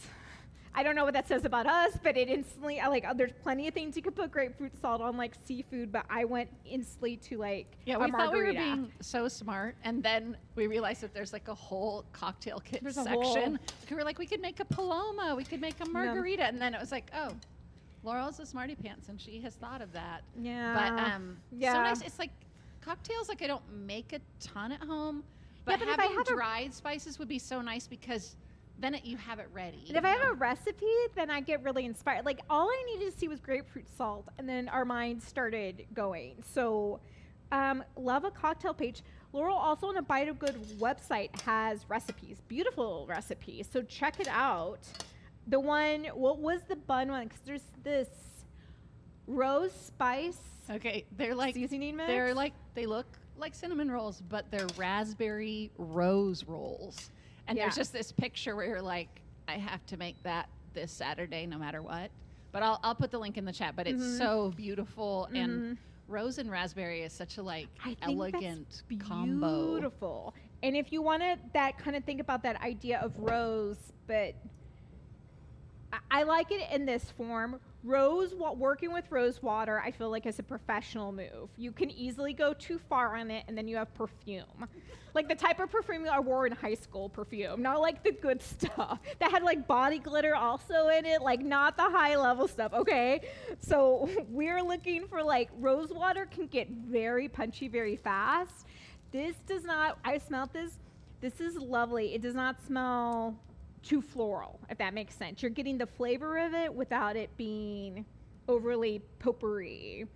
I don't know what that says about us, but it instantly, there's plenty of things you could put grapefruit salt on, like seafood, but I went instantly to a margarita. Thought we were being so smart, and then we realized that there's a whole cocktail kit section. We were like, we could make a Paloma, we could make a margarita, and then it was like, oh, Laurel's a smarty pants, and she has thought of that. Yeah. But so nice. It's like cocktails, I don't make a ton at home, but having dried spices would be so nice because then you have it ready. And if I have a recipe, then I get really inspired. All I needed to see was grapefruit salt, and then our minds started going. So, love a cocktail page. Laurel also on the Bite of Good website has recipes, beautiful recipes. So check it out. The one, what was the bun one? Because there's this rose spice. Okay, they're like seasoning mix. They look like cinnamon rolls, but they're raspberry rose rolls. And there's just this picture where you're like, I have to make that this Saturday no matter what. But I'll put the link in the chat. But it's so beautiful. And rose and raspberry is such a elegant combo. Beautiful. And if you want to think about that idea of rose, but I like it in this form. Working with rose water, I feel like is a professional move. You can easily go too far on it, and then you have perfume. The type of perfume I wore in high school perfume, not the good stuff. That had body glitter also in it, not the high level stuff, okay? So we're looking for rose water can get very punchy very fast. This does not, I smelled this. This is lovely. It does not smell too floral, if that makes sense. You're getting the flavor of it without it being overly potpourri,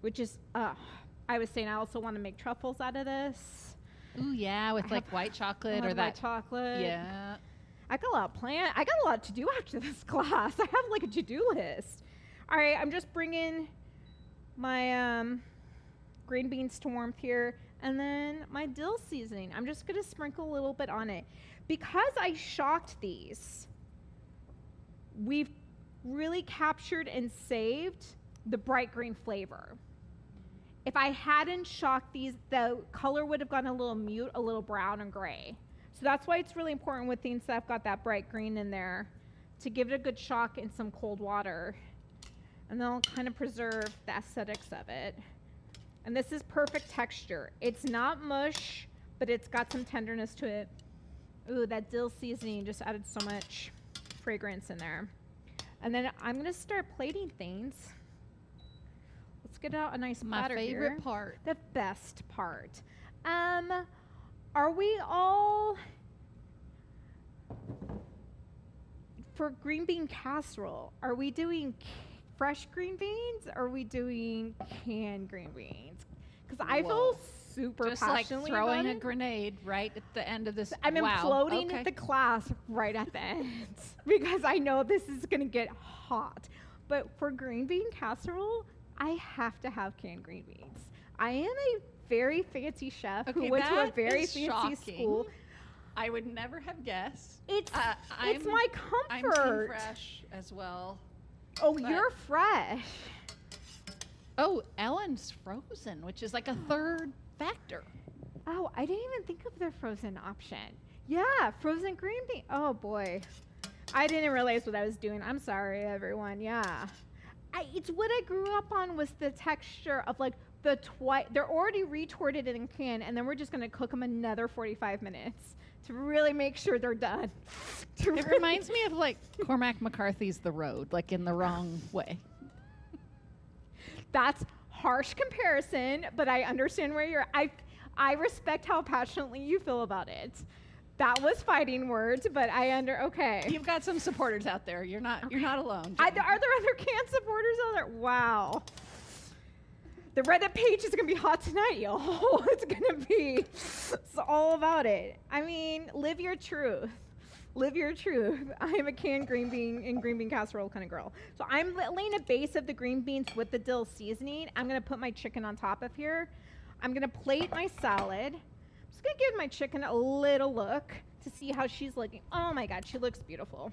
which is, I was saying I also want to make truffles out of this. Ooh, yeah, with white chocolate or that. White chocolate. Yeah. I got a lot planned. I got a lot to do after this class. I have a to-do list. All right, I'm just bringing my green beans to warmth here, and then my dill seasoning. I'm just going to sprinkle a little bit on it. Because I shocked these, we've really captured and saved the bright green flavor. If I hadn't shocked these, the color would have gone a little mute, a little brown and gray. So that's why it's really important with things that have got that bright green in there to give it a good shock in some cold water. And then I'll kind of preserve the aesthetics of it. And this is perfect texture. It's not mush, but it's got some tenderness to it. Ooh, that dill seasoning just added so much fragrance in there. And then I'm going to start plating things. Let's get out a nice platter here. My favorite part. The best part. Are we all... For green bean casserole, are we doing fresh green beans or are we doing canned green beans? Because I feel super just passionately like throwing about a grenade right at the end of this. I'm imploding the class right at the end because I know this is going to get hot. But for green bean casserole, I have to have canned green beans. I am a very fancy chef who went to a very fancy school. I would never have guessed. It's my comfort. I'm team fresh as well. Oh, you're fresh. Oh, Ellen's frozen, which is like a third factor. Oh, I didn't even think of the frozen option. Yeah, frozen green bean. Oh boy, I didn't realize what I was doing. I'm sorry, everyone. Yeah, it's what I grew up on was the texture of like they're already retorted in a can, and then we're just gonna cook them another 45 minutes to really make sure they're done. It reminds me of like Cormac McCarthy's The Road, like in the wrong way. That's harsh comparison, but I understand where you're. I respect how passionately you feel about it. That was fighting words, but okay. You've got some supporters out there. You're not alone. Are there other can supporters out there? Wow. The Reddit page is gonna be hot tonight, y'all. It's all about it. I mean, live your truth. Live your truth. I am a canned green bean and green bean casserole kind of girl. So I'm laying a base of the green beans with the dill seasoning. I'm gonna put my chicken on top of here. I'm gonna plate my salad. I'm just gonna give my chicken a little look to see how she's looking. Oh my God, she looks beautiful.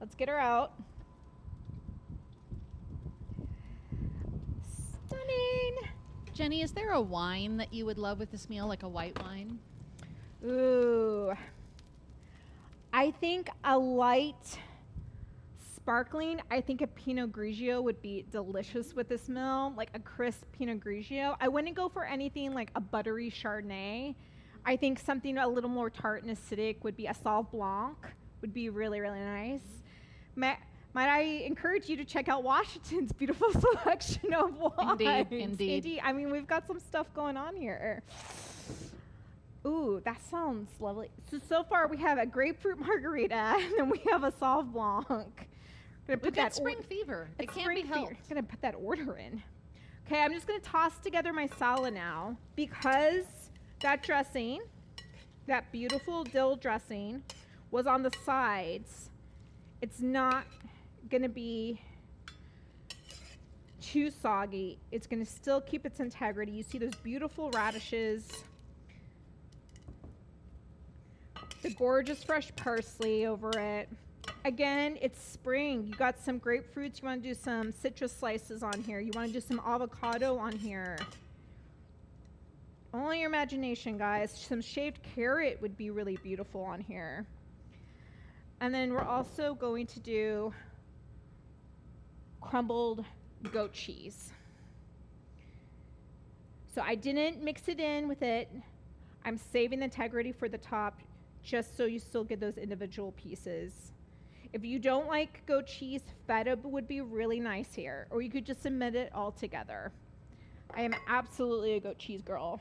Let's get her out. Stunning. Jenny, is there a wine that you would love with this meal, like a white wine? Ooh. I think a light sparkling, I think a Pinot Grigio would be delicious with this meal, like a crisp Pinot Grigio. I wouldn't go for anything like a buttery Chardonnay. I think something a little more tart and acidic would be a Sauv Blanc, would be really, really nice. Might I encourage you to check out Washington's beautiful selection of wines. Indeed. I mean, we've got some stuff going on here. Ooh, that sounds lovely. So far we have a grapefruit margarita, and then we have a Sauv Blanc. Gonna put that spring fever. It can't be helped. Gonna put that order in. Okay, I'm just gonna toss together my salad now because that dressing, that beautiful dill dressing, was on the sides. It's not gonna be too soggy. It's gonna still keep its integrity. You see those beautiful radishes. The gorgeous fresh parsley over it. Again, it's spring. You got some grapefruits. You want to do some citrus slices on here. You want to do some avocado on here. Only your imagination, guys. Some shaved carrot would be really beautiful on here. And then we're also going to do crumbled goat cheese. So I didn't mix it in with it. I'm saving the integrity for the top, just so you still get those individual pieces. If you don't like goat cheese, feta would be really nice here, or you could just submit it all together. I am absolutely a goat cheese girl.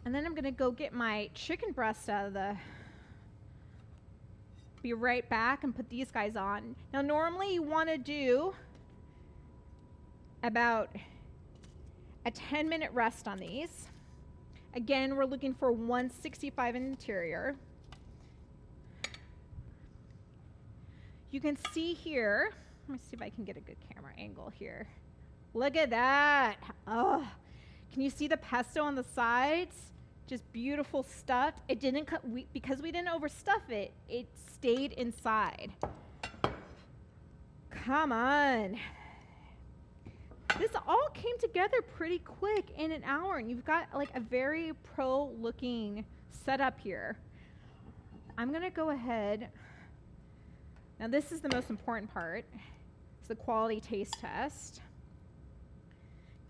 And then I'm gonna go get my chicken breast out of the, be right back and put these guys on. Now normally you wanna do about a 10-minute rest on these. Again, we're looking for 165 interior. You can see here, let me see if I can get a good camera angle here. Look at that. Oh, can you see the pesto on the sides? Just beautiful stuff. It didn't cut, because we didn't overstuff it, it stayed inside. Come on. This all came together pretty quick in an hour, and you've got like a very pro-looking setup here. I'm gonna go ahead. Now this is the most important part. It's the quality taste test.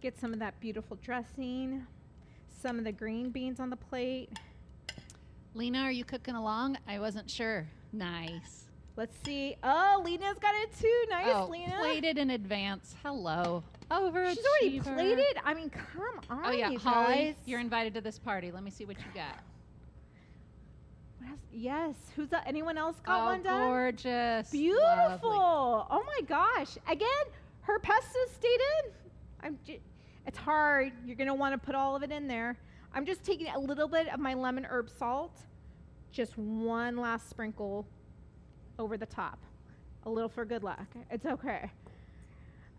Get some of that beautiful dressing, some of the green beans on the plate. Lena, are you cooking along? I wasn't sure. Nice. Let's see. Oh, Lena's got it too. Nice, Lena. Plated in advance. Hello. Overachiever. She's already plated? I mean, come on, oh, yeah. you Holly, guys. you're invited to this party. Let me see what you got. Yes. Who's that? Anyone else got one done? Gorgeous. Beautiful. Lovely. Oh my gosh. Again, her pesto stayed in. It's hard. You're going to want to put all of it in there. I'm just taking a little bit of my lemon herb salt. Just one last sprinkle over the top. A little for good luck. It's okay.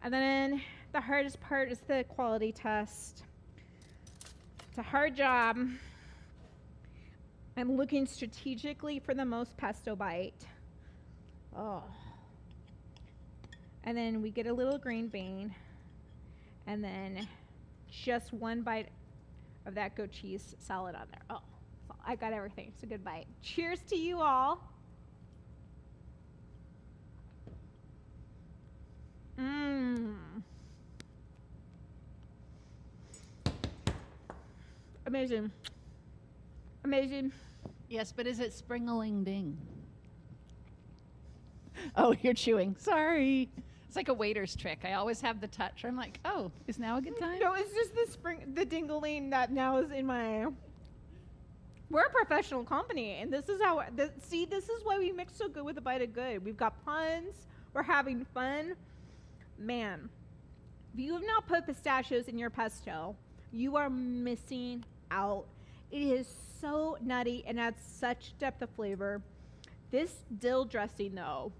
And then the hardest part is the quality test. It's a hard job. I'm looking strategically for the most pesto bite. Oh. And then we get a little green bean. And then just one bite of that goat cheese salad on there. Oh, so I got everything. It's a good bite. Cheers to you all. Amazing. Amazing. Yes, but is it spring-a-ling-ding? Oh, you're chewing. Sorry. It's like a waiter's trick. I always have the touch. I'm like, oh, is now a good time? No, it's just the dingling that now is in my... We're a professional company, and this is how... See, this is why we mix so good with a bite of good. We've got puns. We're having fun. Man, if you have not put pistachios in your pesto, you are missing out. It is so nutty and adds such depth of flavor. This dill dressing, though,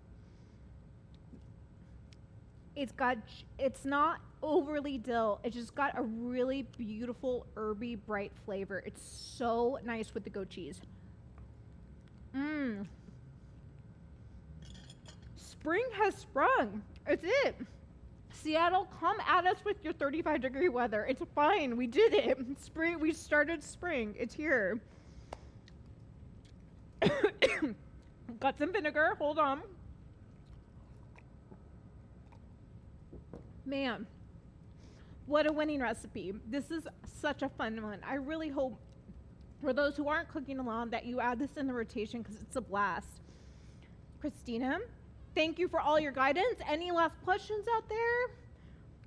it's not overly dill. It's just got a really beautiful herby bright flavor. It's so nice with the goat cheese. Spring has sprung. It's it. Seattle, come at us with your 35-degree weather. It's fine. We did it. Spring. We started spring. It's here. Got some vinegar. Hold on. Man, what a winning recipe. This is such a fun one. I really hope for those who aren't cooking along that you add this in the rotation because it's a blast. Christina, thank you for all your guidance. Any last questions out there?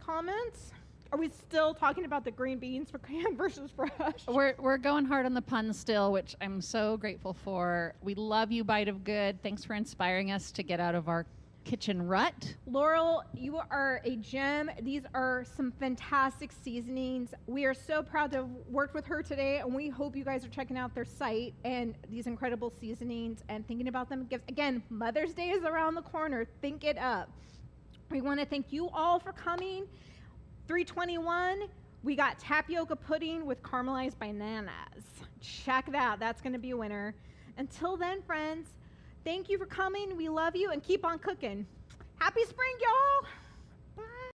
Comments? Are we still talking about the green beans for canned versus fresh? We're going hard on the puns still, which I'm so grateful for. We love you, Bite of Good. Thanks for inspiring us to get out of our kitchen rut. Laurel, you are a gem. These are some fantastic seasonings. We are so proud to have worked with her today, and we hope you guys are checking out their site and these incredible seasonings and thinking about them. Again, Mother's Day is around the corner. Think it up. We want to thank you all for coming. 321, we got tapioca pudding with caramelized bananas. Check that. That's going to be a winner. Until then, friends, thank you for coming. We love you, and keep on cooking. Happy spring, y'all.